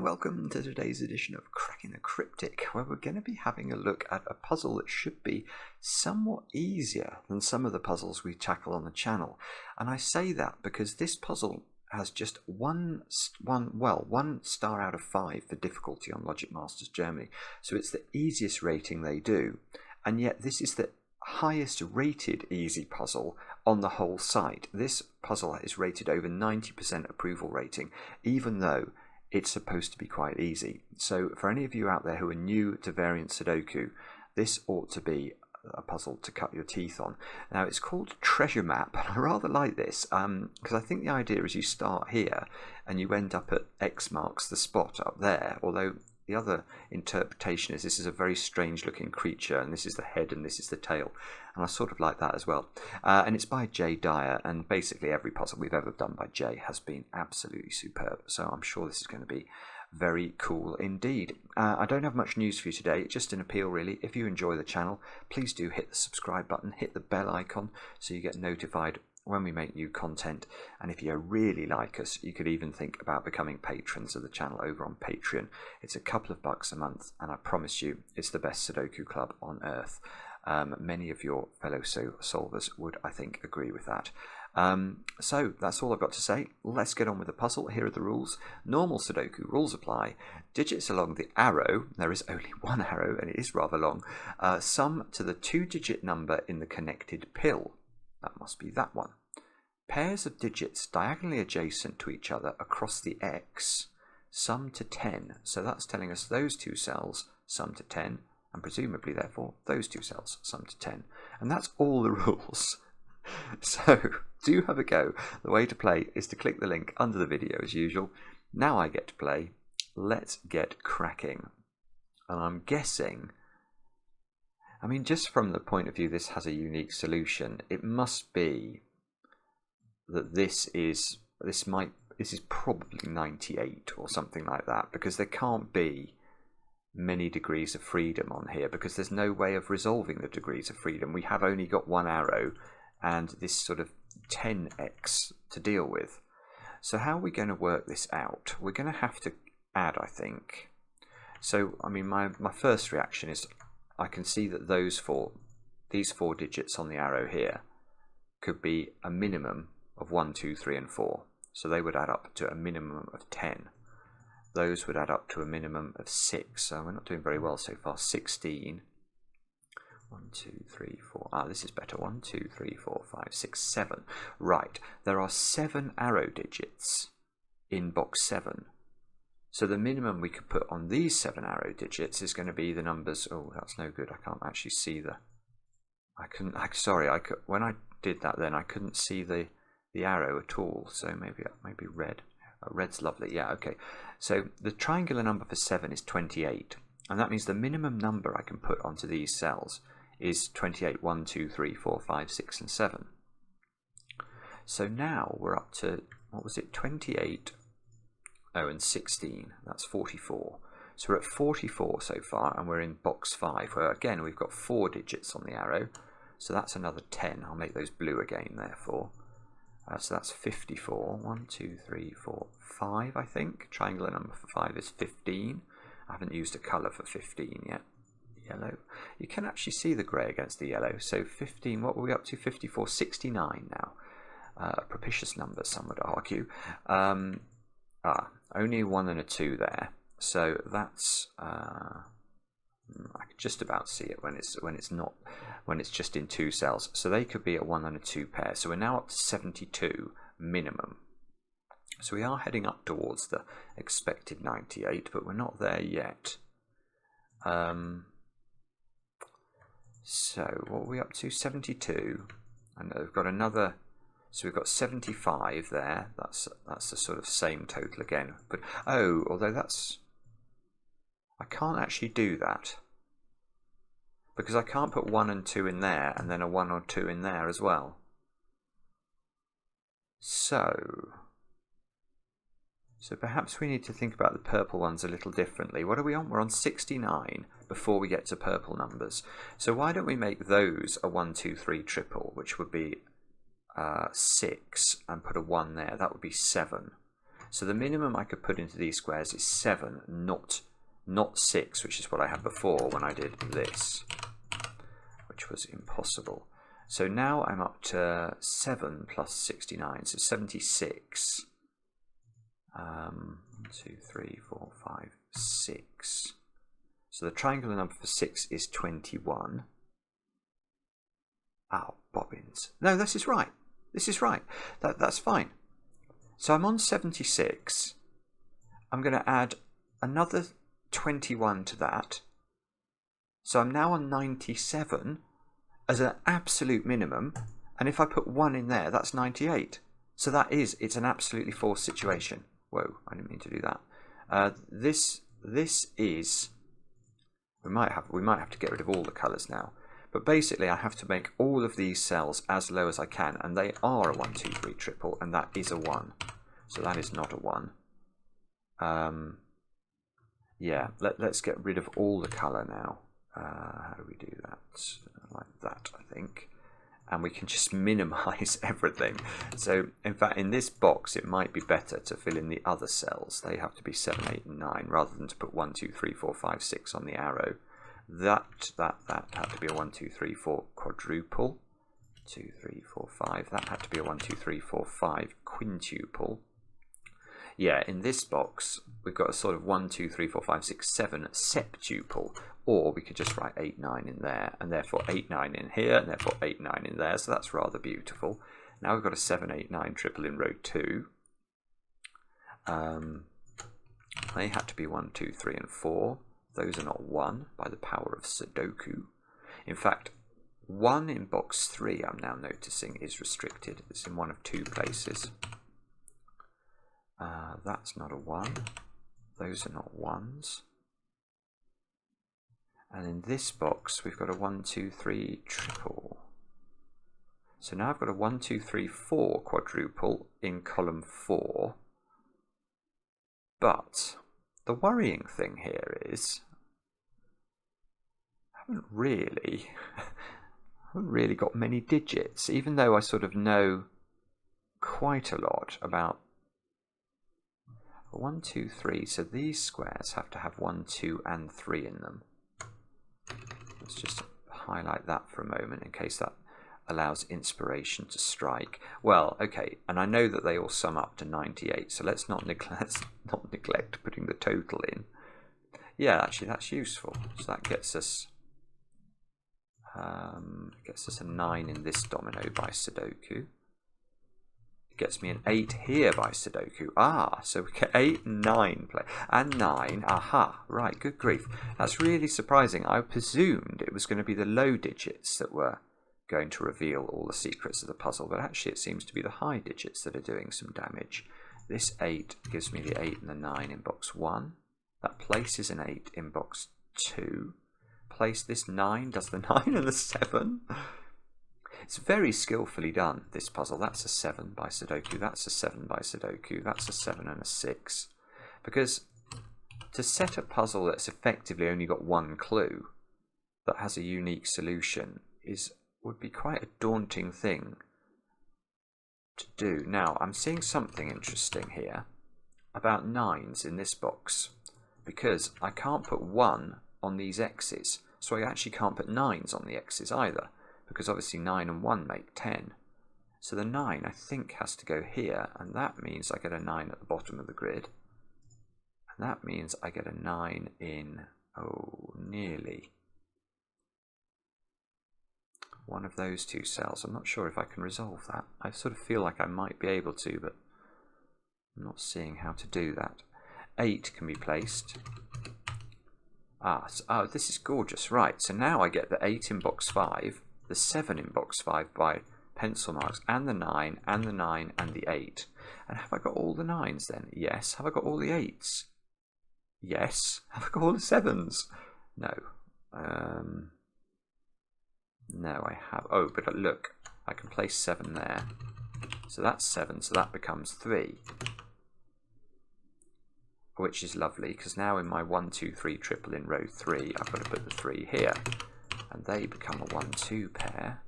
welcome to today's edition of Cracking the Cryptic, where we're going to be having a look at a puzzle that should be somewhat easier than some of the puzzles we tackle on the channel. And I say that because this puzzle has just one star out of 5 for difficulty on Logic Masters Germany. So it's the easiest rating they do, and yet this is the highest rated easy puzzle on the whole site. This puzzle is rated over 90% approval rating, even though it's supposed to be quite easy. So for any of you out there who are new to variant Sudoku, this ought to be a puzzle to cut your teeth on. Now, it's called Treasure Map, and I rather like this because I think the idea is you start here and you end up at X marks the spot up there, although the other interpretation is this is a very strange looking creature, and this is the head and this is the tail, and I sort of like that as well. And it's by Jay Dyer, and basically every puzzle we've ever done by Jay has been absolutely superb, so I'm sure this is going to be very cool indeed. I don't have much news for you today, just an appeal really. If you enjoy the channel, please do hit the subscribe button, hit the bell icon so you get notified when we make new content, and if you really like us, you could even think about becoming patrons of the channel over on Patreon. It's a couple of bucks a month, and I promise you it's the best Sudoku club on earth. Many of your fellow solvers would, I think, agree with that. So that's all I've got to say. Let's get on with the puzzle. Here are the rules. Normal Sudoku rules apply. Digits along the arrow, there is only one arrow and it is rather long, sum to the 2-digit number in the connected pill. That must be that one. Pairs of digits diagonally adjacent to each other across the X sum to 10. So that's telling us those two cells sum to 10, and presumably, therefore, those two cells sum to 10. And that's all the rules. So, do have a go. The way to play is to click the link under the video as usual. Now I get to play. Let's get cracking. And I'm guessing, I mean, just from the point of view this has a unique solution, it must be that this is probably 98 or something like that, because there can't be many degrees of freedom on here, because there's no way of resolving the degrees of freedom. We have only got one arrow and this sort of 10x to deal with. So how are we going to work this out? We're going to have to add, I think. So, I mean, my first reaction is I can see that these four digits on the arrow here could be a minimum of 1, 2, 3, and 4. So they would add up to a minimum of 10. Those would add up to a minimum of 6. So we're not doing very well so far. 16. 1, 2, 3, 4. Ah, this is better. 1, 2, 3, 4, 5, 6, 7. Right. There are 7 arrow digits in box 7. So the minimum we could put on these 7 arrow digits is going to be the numbers. Oh, that's no good. I can't actually see when I did that then I couldn't see the arrow at all. So maybe red. Red's lovely. Yeah, okay. So the triangular number for 7 is 28. And that means the minimum number I can put onto these cells is 28, 1, 2, 3, 4, 5, 6, and 7. So now we're up to, what was it, 28. Oh, and 16, that's 44. So we're at 44 so far, and we're in box 5, where again we've got 4 digits on the arrow. So that's another 10. I'll make those blue again, therefore. So that's 54. 1, 2, 3, 4, 5, I think. Triangular number for 5 is 15. I haven't used a colour for 15 yet. Yellow. You can actually see the grey against the yellow. So 15, what were we up to? 54, 69 now. A propitious number, some would argue. Only a 1 and a 2 there, so that's I could just about see it when it's just in 2 cells. So they could be a 1 and a 2 pair. So we're now up to 72 minimum. So we are heading up towards the expected 98, but we're not there yet. So what are we up to? 72, and we've got another. So we've got 75 there. That's the sort of same total again. But although I can't actually do that, because I can't put 1 and 2 in there and then a 1 or 2 in there as well. So perhaps we need to think about the purple ones a little differently. What are we on? We're on 69 before we get to purple numbers. So why don't we make those a 1, 2, 3 triple, which would be 6, and put a 1 there. That would be 7. So the minimum I could put into these squares is 7, not 6, which is what I had before when I did this, which was impossible. So now I'm up to 7 plus 69, so 76. 1, 2, 3, 4, 5, 6. So the triangular number for 6 is 21. Oh, bobbins. No, this is right. This is right. That's fine. So I'm on 76. I'm going to add another 21 to that. So I'm now on 97 as an absolute minimum. And if I put 1 in there, that's 98. So it's an absolutely forced situation. Whoa, I didn't mean to do that. This is, we might have to get rid of all the colours now. But basically I have to make all of these cells as low as I can, and they are a 1, 2, 3 triple, and that is a 1. So that is not a 1. Yeah, let's get rid of all the colour now. How do we do that? Like that, I think. And we can just minimize everything. So in fact, in this box, it might be better to fill in the other cells. They have to be 7, 8, and 9, rather than to put 1, 2, 3, 4, 5, 6 on the arrow. That had to be a 1, 2, 3, 4 quadruple. 2, 3, 4, 5. That had to be a 1, 2, 3, 4, 5 quintuple. Yeah, in this box, we've got a sort of 1, 2, 3, 4, 5, 6, 7 septuple. Or we could just write 8, 9 in there, and therefore 8, 9 in here, and therefore 8, 9 in there. So that's rather beautiful. Now we've got a 7, 8, 9 triple in row 2. They had to be 1, 2, 3, and 4. Those are not 1 by the power of Sudoku. In fact, 1 in box 3, I'm now noticing, is restricted. It's in one of 2 places. That's not a 1. Those are not 1s. And in this box, we've got a 1, 2, 3 triple. So now I've got a 1, 2, 3, 4 quadruple in column 4. But the worrying thing here is I haven't really got many digits, even though I sort of know quite a lot about 1, 2, 3. So these squares have to have 1, 2, and 3 in them. Let's just highlight that for a moment in case that allows inspiration to strike. Well, okay, and I know that they all sum up to 98, so let's not neglect putting the total in. Yeah, actually that's useful. So that gets us a 9 in this domino by Sudoku. It gets me an 8 here by Sudoku. Ah, so we get 8 and 9 and 9. Aha, right, good grief. That's really surprising. I presumed it was going to be the low digits that were going to reveal all the secrets of the puzzle, but actually it seems to be the high digits that are doing some damage. This 8 gives me the 8 and the 9 in box 1. That places an 8 in box 2. Place this 9 does the 9 and the 7. It's very skillfully done, this puzzle. That's a 7 by Sudoku, that's a 7 by Sudoku, that's a 7 and a 6. Because to set a puzzle that's effectively only got one clue, that has a unique solution, would be quite a daunting thing to do. Now, I'm seeing something interesting here about 9s in this box, because I can't put 1 on these x's, so I actually can't put 9s on the x's either. Because obviously 9 and 1 make 10. So the 9, I think, has to go here, and that means I get a 9 at the bottom of the grid. And that means I get a 9 in, nearly one of those 2 cells. I'm not sure if I can resolve that. I sort of feel like I might be able to, but I'm not seeing how to do that. 8 can be placed. Oh, this is gorgeous. Right, so now I get the 8 in box 5. The 7 in box 5 by pencil marks, and the 9, and the 9, and the 8. And have I got all the 9s then? Yes. Have I got all the 8s? Yes. Have I got all the 7s? No. No, I have. Oh, but look, I can place 7 there. So that's 7, so that becomes 3. Which is lovely, because now in my 1, 2, 3 triple in row 3, I've got to put the 3 here. And they become a 1, 2 pair.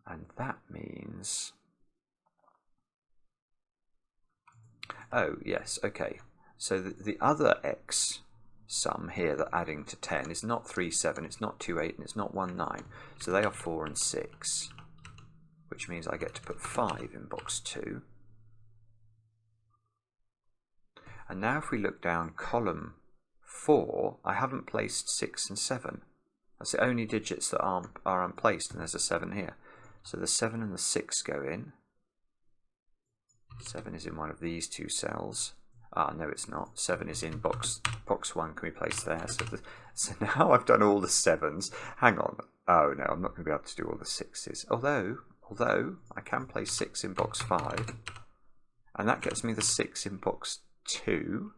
And that means Oh, yes, okay. So the other x sum here that adding to 10 is not 3, 7, it's not 2, 8, and it's not 1, 9. So they are 4 and 6, which means I get to put 5 in box 2. And now if we look down column 4, I haven't placed 6 and 7. That's the only digits that are unplaced, and there's a 7 here. So the 7 and the 6 go in. 7 is in one of these two cells. Ah, no, it's not. 7 is in box 1. Can we place there? So now I've done all the 7s. Hang on. Oh no, I'm not going to be able to do all the 6s. Although I can place 6 in box 5, and that gets me the 6 in box 2.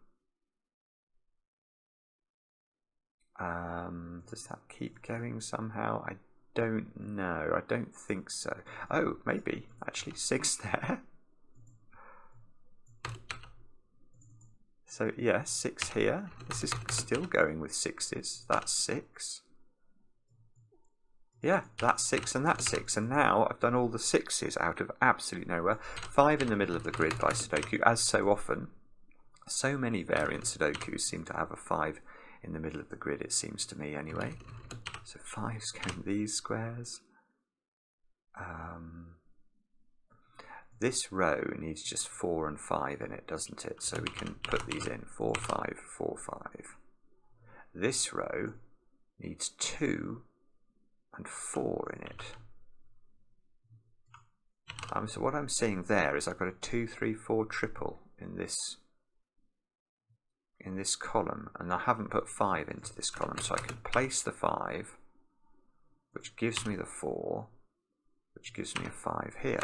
Does that keep going somehow? I don't know. I don't think so. Oh, maybe. Actually, 6 there. So, yes, 6 here. This is still going with 6s. That's 6. Yeah, that's 6 and that's 6. And now I've done all the 6s out of absolutely nowhere. 5 in the middle of the grid by Sudoku, as so often. So many variant Sudokus seem to have a 5 in the middle of the grid, it seems to me anyway. So 5's going these squares. This row needs just 4 and 5 in it, doesn't it? So we can put these in 4, 5, 4, 5. This row needs 2 and 4 in it. So what I'm seeing there is I've got a 2, 3, 4 triple in this column, and I haven't put 5 into this column, so I can place the 5, which gives me the 4, which gives me a 5 here.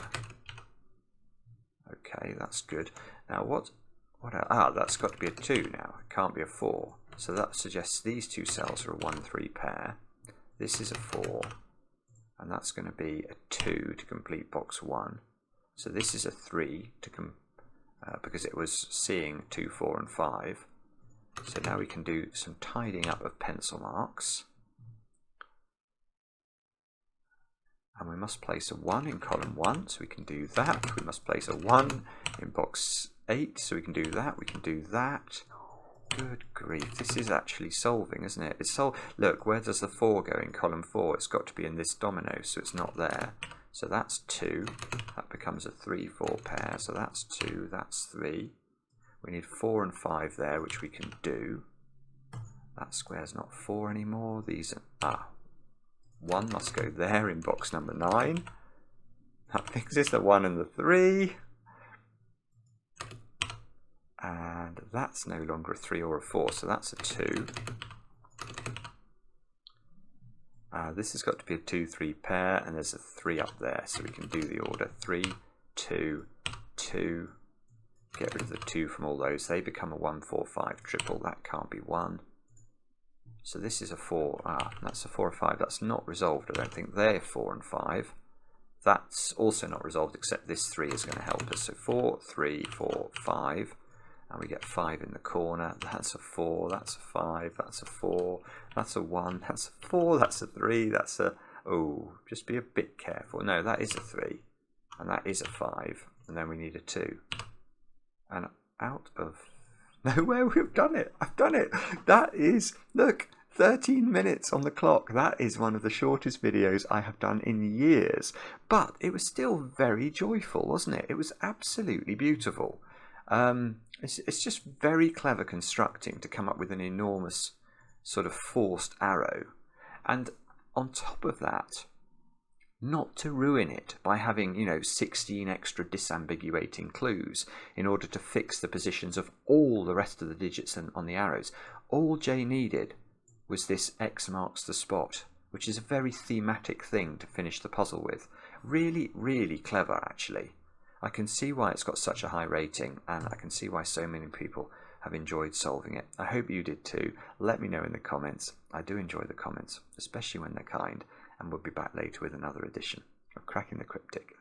Okay, that's good. Now what else? Ah, that's got to be a 2 now. It can't be a 4. So that suggests these two cells are a 1, 3 pair. This is a 4, and that's going to be a 2 to complete box 1. So this is a 3 to because it was seeing 2, 4, and 5. So now we can do some tidying up of pencil marks. And we must place a 1 in column 1, so we can do that. We must place a 1 in box 8, so we can do that. We can do that. Good grief, this is actually solving, isn't it? Look, where does the 4 go in column 4? It's got to be in this domino, so it's not there. So that's 2. That becomes a 3, 4 pair. So that's 2, that's 3. We need 4 and 5 there, which we can do. That square's not 4 anymore. These are... 1 must go there in box number 9. That fixes the 1 and the 3. And that's no longer a 3 or a 4, so that's a 2. This has got to be a 2, 3 pair, and there's a 3 up there, so we can do the order 3, 2, 2. Get rid of the 2 from all those. They become a 1, 4, 5 triple. That can't be 1. So this is a 4. That's a 4 or 5. That's not resolved, I don't think. They're 4 and 5. That's also not resolved, except this 3 is going to help us. So 4, 3, 4, 5. And we get 5 in the corner. That's a 4. That's a 5. That's a 4. That's a 1. That's a 4. That's a 3. That's a... Oh, just be a bit careful. No, that is a 3. And that is a 5. And then we need a 2. And out of nowhere, we've done it. I've done it. That is, look, 13 minutes on the clock. That is one of the shortest videos I have done in years. But it was still very joyful, wasn't it? It was absolutely beautiful. It's just very clever constructing to come up with an enormous sort of forced arrow. And on top of that, not to ruin it by having, 16 extra disambiguating clues in order to fix the positions of all the rest of the digits on the arrows. All J needed was this X marks the spot, which is a very thematic thing to finish the puzzle with. Really, really clever, actually. I can see why it's got such a high rating, and I can see why so many people have enjoyed solving it. I hope you did too. Let me know in the comments. I do enjoy the comments, especially when they're kind, and we'll be back later with another edition of Cracking the Cryptic.